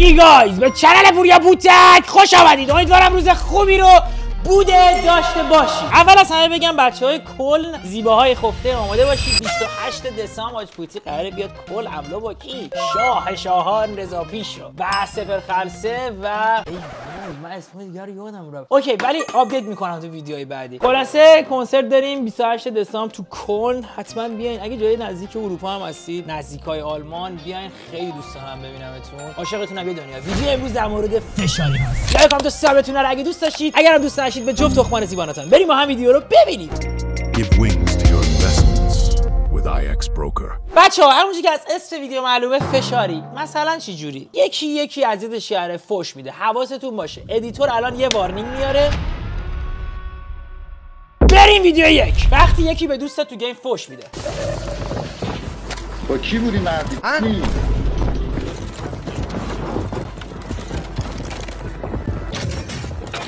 هی گایز به چنل پوریا پوتک خوش آمدید. امیدوارم روز خوبی رو بوده داشته باشید. اول از همه بگم بچهای کل زیباهای خفته آماده باشید. 28 دسامبر حاج پوتی قراره بیاد کل حمله با کی؟ شاه شاهان رضا پیش رو و سپر خلسه و من اسم دیگه رو یادم رفت. اوکی ولی آپدیت میکنم تو ویدیوهای بعدی. خلاصه کنسرت داریم 28 دسامبر تو کلن. حتما بیاین. اگه جای نزدیک اروپا هم هستید، نزدیکای آلمان، بیاین. خیلی دوست دارم ببینمتون. عاشقتونم. یه دنیا ویدیو امروز در مورد فشاری هست. لایک کامنت تو سابتون رو اگه دوست داشتید. اگرم دوست داشتید به جفت تخمان زیباناتون بریم با هم ویدیو رو ببینید. بچه‌ها همونجوری که از اسم ویدیو معلومه فشاری. مثلا چی جوری؟ یکی اذیت شهر فوش میده. حواستون باشه. ادیتور الان یه وارنینگ میاره. بریم ویدیو یک. وقتی یکی به دوستت تو گیم فوش میده. با کی بودی مردی؟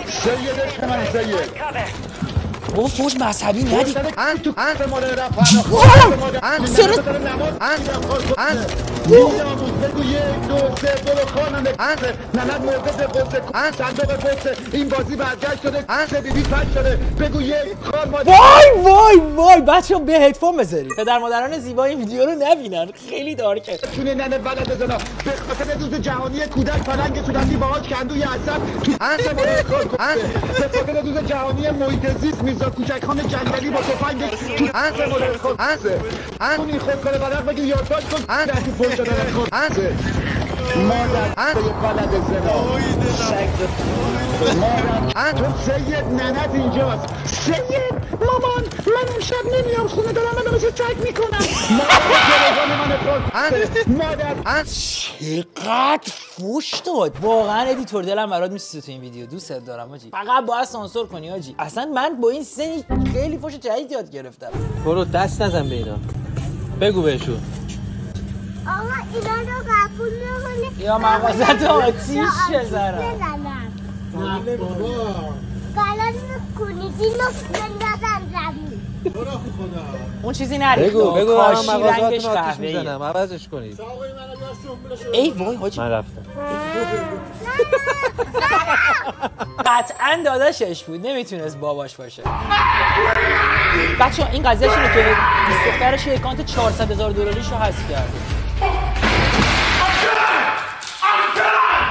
سیدش که من سید بابا فوش مذهبی ندی. این بازی برگشت شده بیبی پش شده بگو یک خار مادر. وای بچه‌ها به هدفون بذارید. پدر مادران زیبا این ویدیو رو نبینن. خیلی دارکه. چونه ننه بلد بزنم به خاطر روز جهانی کودک پلنگ صورتی باهاش کندوی عصب به خاطر روز جهانی محیط زیست میرزا کوچک‌خان جنگلی با تفنگ اون این خود کنه بلد بگی یادداشت کن دستی پر شدن خود مادر به بلد زنا مادر تو سید ننت اینجاست. سید مامان من اون شب نمیام خونه دارم من مثل چک میکنم مادر چقدر فوش داد. واقعا ادیتور دلم برات میسوزه تو این ویدیو. دوستت دارم حاجی. فقط باید سانسور کنی حاجی. اصلا من با این سنی خیلی فوش جدید یاد گرفتم. برو دست نزن به اینا. بگو بهشون آقا اینا رو قبول نکنه یا مغازت آتیش بزنم. نه بابا قلن میکنید اینو بندازم زمین. اون چیزی نریخت. بگو کاشی من رنگش مغازاتون آتیش قهوه‌ایه. میزنم عوضش کنید. ای وای حاجی من رفتم. قطعا داداشش بود. نمیتونست باباش باشه. بچه‌ها این قضیهش اینه که دوست دخترش یه اکانت 400,000 دلاریش رو حذف کرده.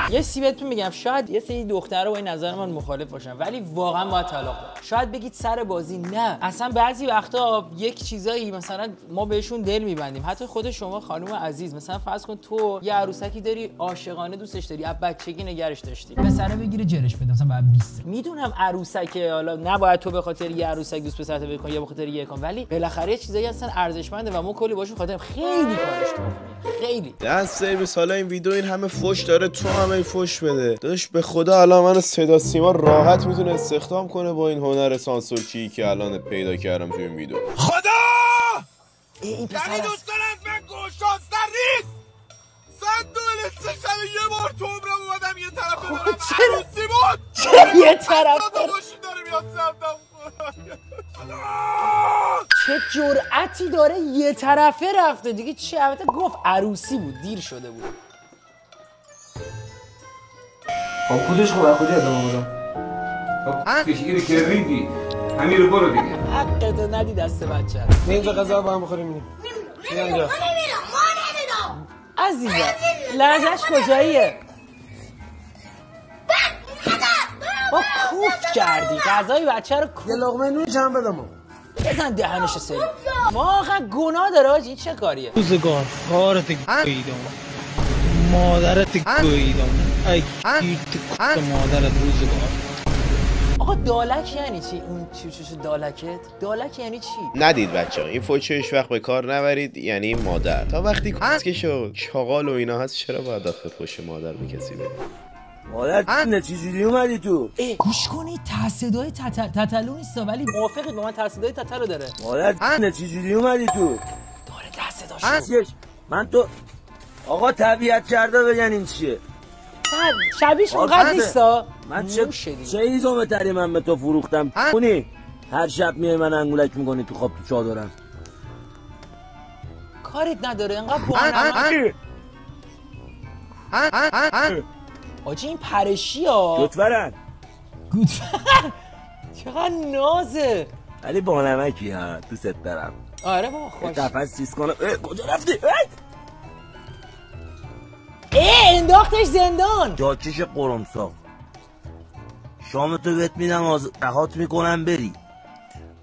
یه سی بهتون میگم شاید یه سری دخترها با این نظر من مخالف باشن ولی واقعا باید طلاق بدن. شاید بگید سر بازی نه. اصلا بعضی وقتا یک چیزایی مثلا ما بهشون دل میبندیم. حتی خود شما خانم عزیز مثلا فرض کن تو یه عروسکی داری عاشقانه دوستش داری از بچگی نگرش داشتی. مثلا بگیره جرش بده مثلا بعد 20. میدونم عروسکه حالا نباید تو به خاطر یه عروسک دوست پسرت بکنی یا به خاطر یه کام ولی بالاخره یه چیزایی هستن ارزشمنده و ما کلی باشون خاطر خیلی کارش می‌کنیم. خیلی. دست سرویس حالا این ویدیو این همه فوش داره تو همه فوش بده. داداش به خدا الان منو صدا سیما راحت میتونه استخدام کنه با این هنر سانسورچی که الان پیدا کردم تو این ویدیو. خدا! این پسر یعنی دوستان از من گوشاستر نیست. صد دول استشم یه بار تو عمرم اومدم یه طرف ببرم عروسی بود. چه یه طرف ماشین داره میاد سمتم. چه جرأتی داره یه طرفه رفته دیگه. چه البته گفت عروسی بود دیر شده بود. خب خودش خودی ادامه بدم. خب کشیگیری که ریدی همین رو برو دیگه. حقتو ندی دست بچه اینجا غذا با هم بخوریم میریم. نمیدونم عزیزم لحظهش کجاییه؟ با کوف کردی غذای بچه رو کوف. یه لقمه نون چند بدم بزن دهنش سری. واقعا گناه داره آجی. این چه کاریه؟ روزگار خارت گویدم مادرت گویدم ای کیرت کت مادرت روزگار. آقا دالک یعنی چی؟ اون چی دالکت؟ دالک یعنی چی؟ ندید بچه‌ها این فوش هیچ وقت به کار نبرید. یعنی مادر تا وقتی کسکش و چاقال و اینا هست چرا باید داخل فوش مادر به کسی بدید؟ مادر نه چجوری اومدی تو؟ گوش کنید صدای تتلو نیست ولی موافقید با من صدای تتلو داره. مادر نه چجوری اومدی تو؟ داره صداشو. من تو آقا طبیعت کرده بگن این چیه؟ شبیش اونقدر نیستا. من چه ایزومه تری من به تو فروختم کنی هر شب میای من انگولک میکنی تو خواب تو چادرم. کاریت نداره انقدر آجی این پرشی ها گوتورن چقدر نازه ولی با نمکی ها دوست دارم. آره بابا خوش تفس چیز کنم. کجا رفتی؟ انداختش زندان. جاکش قرمساق شامتو بهت میدم رهات میکنم بری.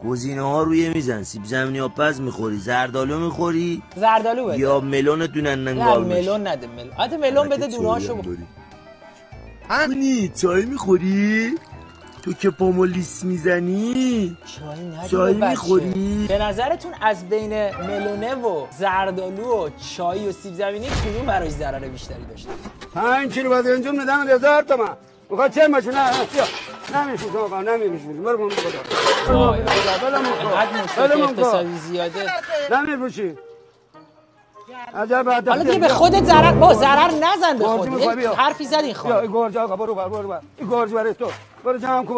گزینه ها روی میزن. سیب زمینی ها پز میخوری، زردالو میخوری، زردالو بده یا ملون دونن نه ننگال بشی. ملون نده ملون. حتی ملون بده دونه هاشو کنی. چای میخوری؟ تو که پامو لیس میزنی؟ چای میخوری؟ به نظرتون از بین ملونه و زردالو و چای و سیب زمینی کدوم برای ضرر بیشتری داشته؟ 5 کیلو باید انجام ندم 1000 تومان. میخواد چه ماشین؟ نه نمیشه آقا نمیشه. برو خدا. وای اینقدر مشکل اقتصادی زیاده. نمیفروشی. حالا دیگه به خودت ضرر نزن به خودت. حرفی زد این خانم. گرج آقا برو. این گرج برای تو. برو جمع کن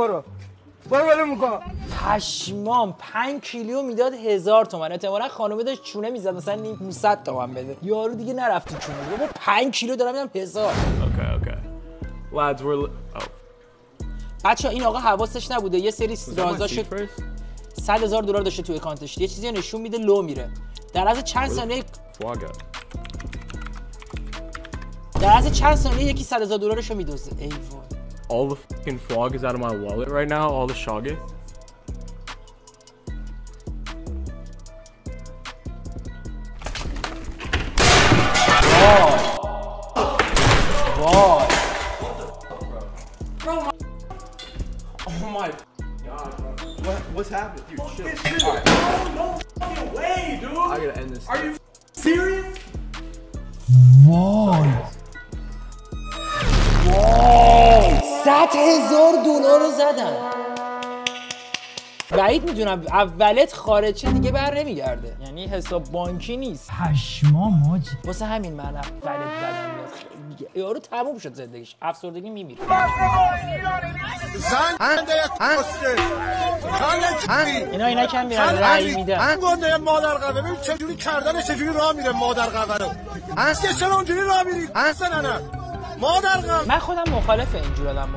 برو ولم کن. پشمام 5 کیلو میداد 1000 تومان. احتمالاً خانومه داشت چونه میزد مثلا 900 تومان بده. یارو دیگه نرفت تو چونه. بابا 5 کیلو دارم میدم 1000. Okay. Lads, we're بچا این آقا حواسش نبوده یه سری رازاشو $100,000 داشته تو اکانتش. یه چیزی نشون میده لو میره. در از چند ثانیه یکی $100,000 رو میدوزه. ای وای. all the fucking frog is out of my wallet right now, all the shoggy. Why? Bro, oh my god, bro. What's happening? Dude, chill. Right. No fucking way, dude. I gotta end this. Are you serious? Why? $100,000 رو زدن. بعید میدونم اولت خارج شه دیگه بر نمیگرده. یعنی حساب بانکی نیست. پشمام حاجی. واسه همین من ولت بدم میاد خیلی دیگه. یارو تموم شد زندگیش. افسردگی میمیره. اینا کم میرن رأی میدن. گنده مادر قوه ببین چجوری کردن چجوری راه میره مادر قوه رو. که چرا اونجوری راه میری؟ نه. من خودم مخالف اینجور آدم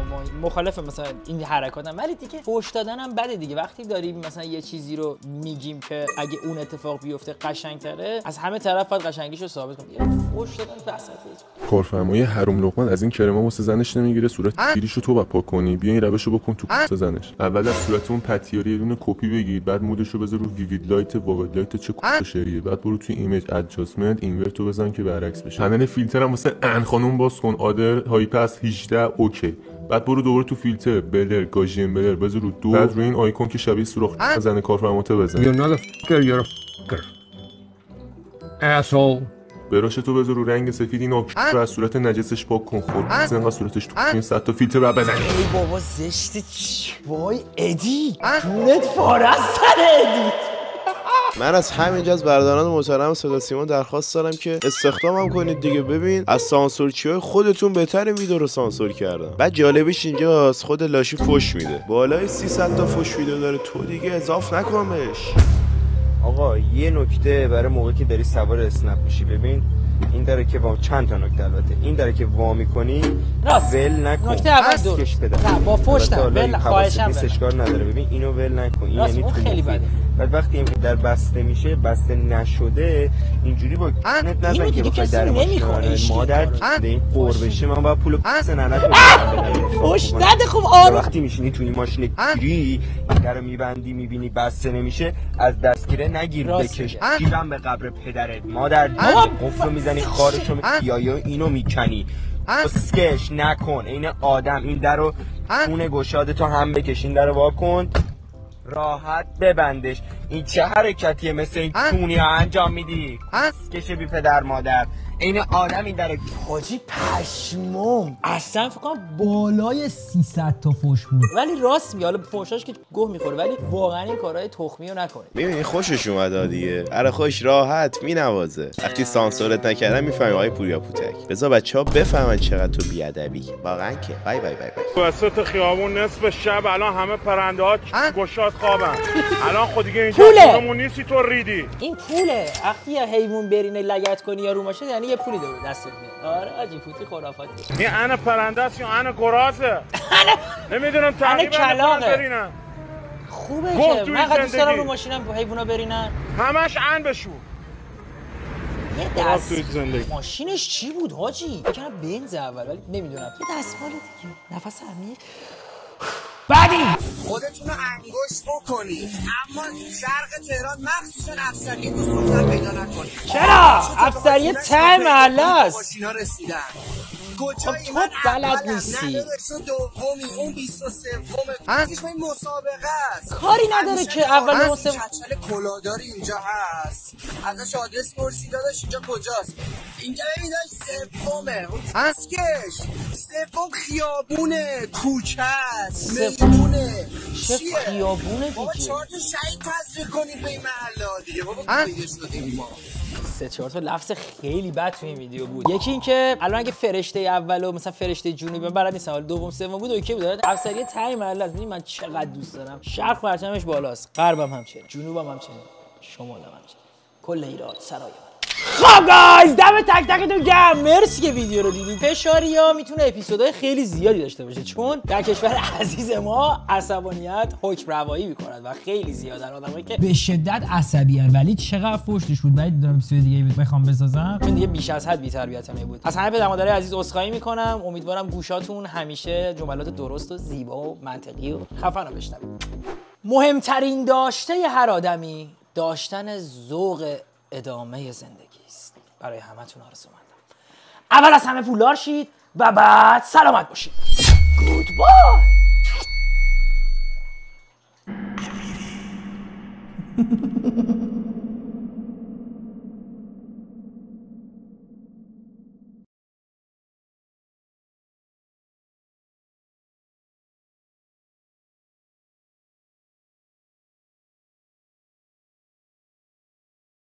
مخالف مثلا این حرکاتم ولی دیگه فحش دادنم بده دیگه. وقتی داریم مثلا یه چیزی رو میگیم که اگه اون اتفاق بیفته قشنگ‌تره از همه طرف باید قشنگیشو ثابت کنیم. فحش دادن بساطه. کارفرمای حروم لقمه از این کرما واسه زنش نمیگیره صورت گیریشو تو پاک کنی. بیا این روشو بکن تو پوست زنش. اول از صورت اون پتیاری یه دونه کپی بگیر بعد مودشو بذار رو ویوید لایت واید لایت چه کوشریه. بعد برو تو ایمیج ادجاستمنت اینورتو بزن که برعکس بشه. پنل فیلترم واسه ان خانم باز کن. آدر هایپس 18 اوکی. بعد برو دوباره تو فیلتر بلر گاژین بلر بذار رو 2. بعد روی این آیکون که شبیه سوراخ زن کارفرماته بزن. You're not a fucker, you're a fucker. Asshole. براشتو بذار رو رنگ سفید این آکش رو از صورت نجسش پاک کن. خورد انقدر صورتش تو این 100 تا فیلتر رو بزن. ای بابا زشت. وای ادی جونت فاره از سر ادی. من از همینجا از برادران محترم صدا سیما درخواست دارم که استخدامم کنید دیگه. ببین از سانسورچی‌های خودتون بهتر ویدیو رو سانسور کردن. بعد جالبش اینجاست خود لاشی فوش میده. بالای 300 تا فوش ویدیو داره. تو دیگه اضاف نکن بهش. آقا یه نکته برای موقعی که داری سوار اسنپ میشی. ببین این داره که چند تا نکته البته. این داره که وا می‌کنی ول نکن. نکته اول درست. نه با فوش نه ول خواهشم اشکال نداره. ببین اینو ول نکن. این یعنی تو خیلی بده. بعد وقتی در بسته میشه بسته نشده اینجوری با نت نزن که بخوای در مادر این قربشه من باید پول پس ننت بدم. فوش نده خب آروم. وقتی میشینی توی ماشین گیری این درو میبندی میبینی بسته نمیشه از دستگیره نگیر بکش. گیرم به قبر پدرت مادر قفل میزنی خارشو یا اینو میکنی. اسکش نکن. این آدم این درو خونه گشاده تا هم بکش. این درو وا کن راحت ببندش. این چه حرکتیه مثل این کونی ها انجام میدی؟ کشه بی پدر مادر. این آدم این در حاجی پشمام اصلا فکر کنم بالای 300 تا فوش بود. ولی راست میگه. حالا فوشاش که گوه میخوره ولی واقعا این کارهای تخمی رو نکنه. میبینی خوشش اومده دیگه. اره خوش راحت مینوازه. وقتی سانسورت نکردن میفهمی آقای پوریا پوتک. بذار بچه‌ها بفهمن چقدر تو بیادبی. واقعا که بای بای بای بای. وسط خیابون نصف شب الان همه پرنده‌ها گشاد خوابن. الان خود دیگه اینجا پولمون نیستی تو ریدی. این پوله. وقتی یه حیوان برینه لگد کنی یا رو ماشه یعنی یه پولی دور دستت میاد. آره آجی فوتی خرافاتی. این انا پرنده است یا انا گرازه؟ نمیدونم تقریبا کلاغه. برینن. خوبه که من دوست دارم رو ماشینم با حیونا برینن. همش ان بشو. یه دست ماشینش چی بود حاجی؟ فکر بنز اول ولی نمیدونم. یه دستمال دیگه. نفس عمیق. بعدی خودتون رو انگشت بکنید اما شرق تهران مخصوصا افسریه تو سلطان پیدا نکنید. چرا؟ افسریه ته محله است. ماشینا رسیدن. کجایی من بلد نیستی. دومی اون 23م پیش من مسابقه است. کاری نداره که اول و سوم کچل کلاداری اینجا هست. ازش آدرس پرسید داداش اینجا کجاست؟ اینجا ببیناش سومه. اون تسکش سوم خیابونه کوچه است. میمونه چه خیابونه دیگه؟ بابا 4 تا شهید تزریق کنید به این محله دیگه. بابا پیداش دادیم ما 3-4 تا لفظ خیلی بد توی این ویدیو بود. یکی این که الان اگه فرشته اولو مثلا فرشته جنوبی بلد نیستم ولی دوم سوم بود اوکی بود. افسریه ته محله است. من چقدر دوست دارم. شرق پرچمش بالاست، غربم همچنین، جنوبم همچنین، شمالم همچنین، کل ایران سرای خب گایز دم تک تکتون گرم. مرسی که ویدیو رو دیدید. فشاریا میتونه اپیزودهای خیلی زیادی داشته باشه چون در کشور عزیز ما عصبانیت حکم روایی میکند و خیلی زیادن آدمایی که به شدت عصبیان. ولی چقدر فوشش بود. ولی دارم اپیزود دیگه بخوام بسازم چون دیگه بیش از حد بی‌تربیتانه بود. از همه پدر مادرای عزیز عذرخواهی میکنم. امیدوارم گوشاتون همیشه جملات درست و زیبا و منطقی و خفن رو بشنوید. مهمترین داشته هر آدمی داشتن ذوق ادامه زندگی است. برای همتون آرزومندم. اول از همه پولدار شید و بعد سلامت باشید. گودبای.